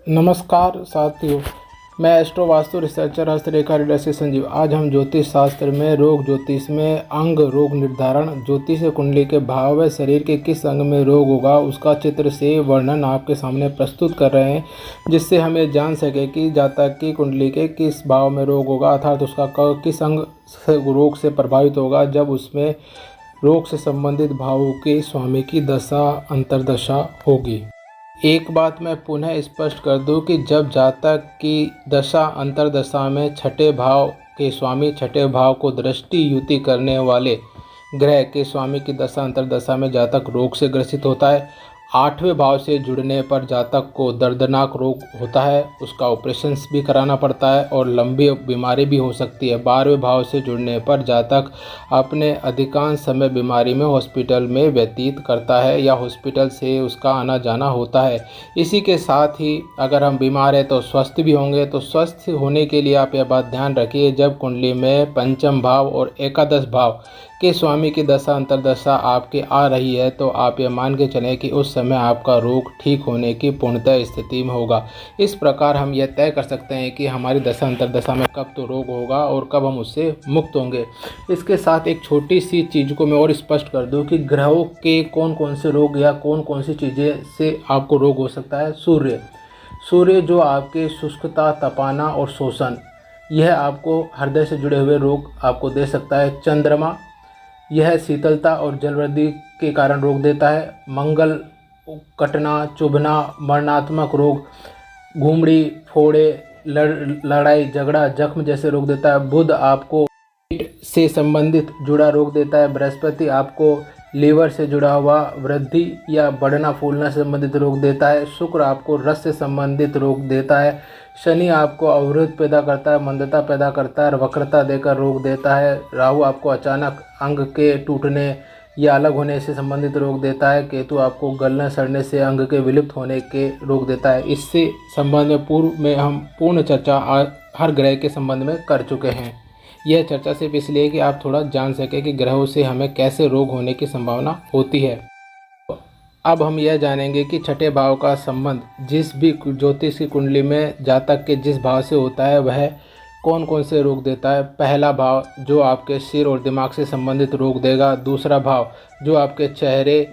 नमस्कार साथियों, मैं एस्ट्रो वास्तु रिसर्चर हस्तरेखा रीडर से संजीव। आज हम ज्योतिष शास्त्र में रोग ज्योतिष में अंग रोग निर्धारण, ज्योतिष कुंडली के भाव व शरीर के किस अंग में रोग होगा उसका चित्र से वर्णन आपके सामने प्रस्तुत कर रहे हैं, जिससे हमें जान सके कि जातक की कुंडली के किस भाव में रोग होगा, अर्थात उसका किस अंग से रोग से प्रभावित होगा जब उसमें रोग से संबंधित भावों के स्वामी की दशा अंतर्दशा होगी। एक बात मैं पुनः स्पष्ट कर दूं कि जब जातक की दशा अंतर्दशा में छठे भाव के स्वामी छठे भाव को दृष्टि युति करने वाले ग्रह के स्वामी की दशा अंतर्दशा में जातक रोग से ग्रसित होता है, आठवें भाव से जुड़ने पर जातक को दर्दनाक रोग होता है, उसका ऑपरेशन भी कराना पड़ता है और लंबी बीमारी भी हो सकती है। 12वें भाव से जुड़ने पर जातक अपने अधिकांश समय बीमारी में हॉस्पिटल में व्यतीत करता है या हॉस्पिटल से उसका आना जाना होता है। इसी के साथ ही अगर हम बीमार हैं तो स्वस्थ भी होंगे। तो स्वस्थ होने के लिए आप यह बात ध्यान रखिए, जब कुंडली में पंचम भाव और एकादश भाव के स्वामी की दशा अंतर्दशा आपके आ रही है तो आप ये मान के चलें कि उस समय आपका रोग ठीक होने की पूर्णतः स्थिति में होगा। इस प्रकार हम यह तय कर सकते हैं कि हमारी दशा अंतर्दशा में कब तो रोग होगा और कब हम उससे मुक्त होंगे। इसके साथ एक छोटी सी चीज़ को मैं और स्पष्ट कर दूं कि ग्रहों के कौन कौन से रोग या कौन कौन सी चीज़ें से आपको रोग हो सकता है। सूर्य जो आपके शुष्कता, तपाना और शोषण, यह आपको हृदय से जुड़े हुए रोग आपको दे सकता है। चंद्रमा, यह शीतलता और जलवृद्धि के कारण रोग देता है। मंगल, कटना, चुभना, मरणात्मक रोग, घुमड़ी, फोड़े, लड़ाई झगड़ा, जख्म जैसे रोग देता है। बुध आपको पेट से संबंधित जुड़ा रोग देता है। बृहस्पति आपको लीवर से जुड़ा हुआ वृद्धि या बढ़ना फूलना से संबंधित रोग देता है। शुक्र आपको रस से संबंधित रोग देता है। शनि आपको अवरोध पैदा करता है, मंदता पैदा करता है और वक्रता देकर रोग देता है। राहु आपको अचानक अंग के टूटने या अलग होने से संबंधित रोग देता है। केतु आपको गलने सड़ने से अंग के विलुप्त होने के रोग देता है। इससे संबंध में पूर्व में हम पूर्ण चर्चा हर ग्रह के संबंध में कर चुके हैं। यह चर्चा सिर्फ इसलिए कि आप थोड़ा जान सकें कि ग्रहों से हमें कैसे रोग होने की संभावना होती है। अब हम यह जानेंगे कि छठे भाव का संबंध जिस भी ज्योतिष की कुंडली में जातक के जिस भाव से होता है वह कौन कौन से रोग देता है। पहला भाव जो आपके सिर और दिमाग से संबंधित रोग देगा। दूसरा भाव जो आपके चेहरे,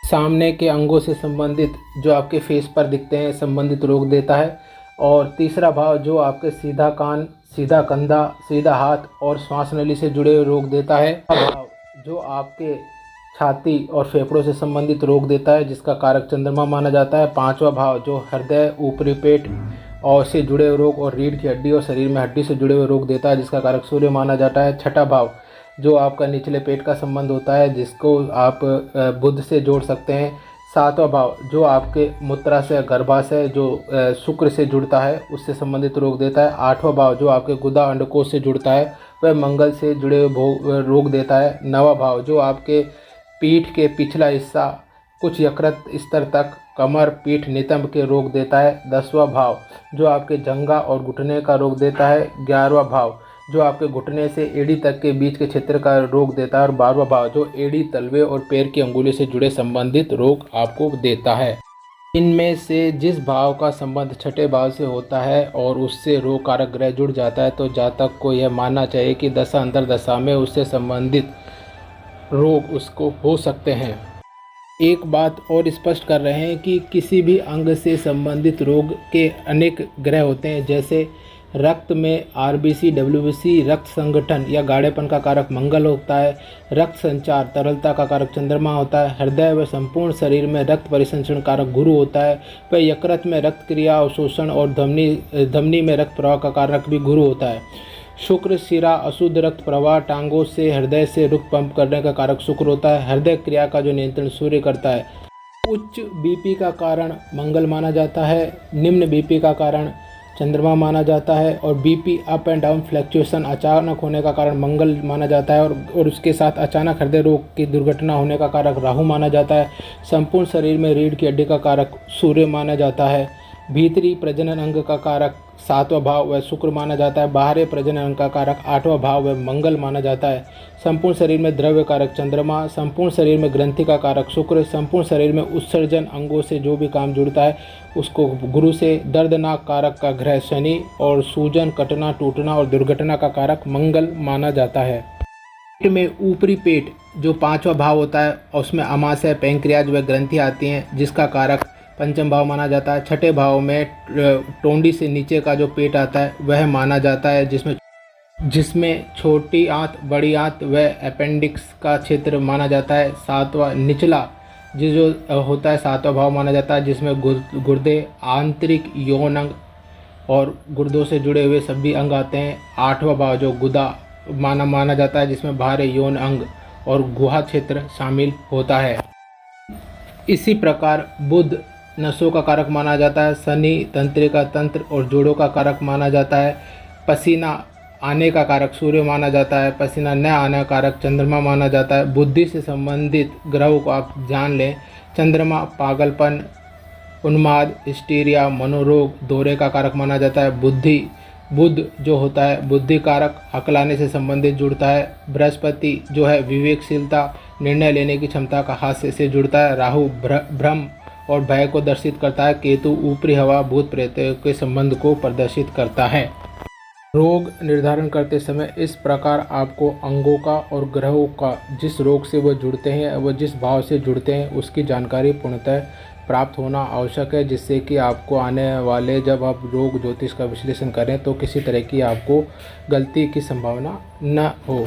सामने के अंगों से संबंधित जो आपके फेस पर दिखते हैं संबंधित रोग देता है। और तीसरा भाव जो आपके सीधा कान, सीधा कंधा, सीधा हाथ और श्वास नली से जुड़े हुए रोग देता है। भाव जो आपके छाती और फेफड़ों से संबंधित रोग देता है, जिसका कारक चंद्रमा माना जाता है। पांचवा भाव जो हृदय, ऊपरी पेट और से जुड़े हुए रोग और रीढ़ की हड्डी और शरीर में हड्डी से जुड़े हुए रोग देता है, जिसका कारक सूर्य माना जाता है। छठा भाव जो आपका निचले पेट का संबंध होता है, जिसको आप बुध से जोड़ सकते हैं। सातवां भाव जो आपके मूत्राशय, गर्भाशय जो शुक्र से जुड़ता है उससे संबंधित रोग देता है। आठवां भाव जो आपके गुदा अंडकोश से जुड़ता है वह मंगल से जुड़े हुए रोग देता है। नवा भाव जो आपके पीठ के पिछला हिस्सा कुछ यकृत स्तर तक, कमर, पीठ, नितंब के रोग देता है। 10वां भाव जो आपके जंघा और घुटने का रोग देता है। 11वां भाव जो आपके घुटने से एड़ी तक के बीच के क्षेत्र का रोग देता है। और 12वां भाव जो एड़ी, तलवे और पैर की अंगुली से जुड़े संबंधित रोग आपको देता है। इनमें से जिस भाव का संबंध छठे भाव से होता है और उससे रोग कारक ग्रह जुड़ जाता है तो जातक को यह मानना चाहिए कि दशा अंतर्दशा में उससे संबंधित रोग उसको हो सकते हैं। एक बात और स्पष्ट कर रहे हैं कि किसी भी अंग से संबंधित रोग के अनेक ग्रह होते हैं, जैसे रक्त में आरबीसी, डब्ल्यूबीसी, रक्त संगठन या गाढ़ेपन का कारक मंगल होता है। रक्त संचार, तरलता का कारक चंद्रमा होता है। हृदय व संपूर्ण शरीर में रक्त परिसंचरण कारक गुरु होता है। वह यकृत में रक्त क्रिया, अवशोषण और धमनी में रक्त प्रवाह का कारक भी गुरु होता है। शुक्र, शिरा, अशुद्ध रक्त प्रवाह, टांगों से हृदय से रक्त पंप करने का कारक शुक्र होता है। हृदय क्रिया का जो नियंत्रण सूर्य करता है। उच्च बीपी का कारण मंगल माना जाता है। निम्न बीपी का कारण चंद्रमा माना जाता है। और BP up and down fluctuation अचानक होने का कारण मंगल माना जाता है। और उसके साथ अचानक हृदय रोग की दुर्घटना होने का कारक राहु माना जाता है। संपूर्ण शरीर में रीढ़ की हड्डी का कारक सूर्य माना जाता है। भीतरी प्रजनन अंग का कारक सातवां भाव वह शुक्र माना जाता है। बाहरी प्रजनन अंग का कारक आठवां भाव वह मंगल माना जाता है। संपूर्ण शरीर में द्रव्य कारक चंद्रमा, संपूर्ण शरीर में ग्रंथि का कारक शुक्र, संपूर्ण शरीर में उत्सर्जन अंगों से जो भी काम जुड़ता है उसको गुरु से, दर्दनाक कारक का ग्रह शनि और सूजन, कटना, टूटना और दुर्घटना का कारक मंगल माना जाता है। पेट में ऊपरी पेट जो पांचवा भाव होता है और उसमें अमाशय, पैंक्रियाज व ग्रंथि आती हैं जिसका कारक पंचम भाव माना जाता है। छठे भाव में टोंडी से नीचे का जो पेट आता है वह माना जाता है, जिसमें छोटी आंत, बड़ी आंत व अपेंडिक्स का क्षेत्र माना जाता है। सातवां निचला जो होता है सातवां भाव माना जाता है, जिसमें गुर्दे, आंतरिक यौन अंग और गुर्दों से जुड़े हुए सभी अंग आते हैं। आठवां भाव जो गुदा माना जाता है, जिसमें बाहरी यौन अंग और गुहा क्षेत्र शामिल होता है। इसी प्रकार बुध नसों का कारक माना जाता है। शनि तंत्रिका तंत्र और जोड़ों का कारक माना जाता है। पसीना आने का कारक सूर्य माना जाता है। पसीना न आने का कारक चंद्रमा माना जाता है। बुद्धि से संबंधित ग्रहों को आप जान लें। चंद्रमा पागलपन, उन्माद, हिस्टीरिया, मनोरोग, दौरे का कारक माना जाता है। बुध जो होता है बुद्धि कारक, अकलाने से संबंधित जुड़ता है। बृहस्पति जो है विवेकशीलता, निर्णय लेने की क्षमता का हास्य से जुड़ता है। राहु भ्रम और भय को दर्शित करता है। केतु ऊपरी हवा, भूत प्रेत के संबंध को प्रदर्शित करता है। रोग निर्धारण करते समय इस प्रकार आपको अंगों का और ग्रहों का जिस रोग से वो जुड़ते हैं, वो जिस भाव से जुड़ते हैं, उसकी जानकारी पूर्णतः प्राप्त होना आवश्यक है, जिससे कि आपको आने वाले जब आप रोग ज्योतिष का विश्लेषण करें तो किसी तरह की आपको गलती की संभावना न हो।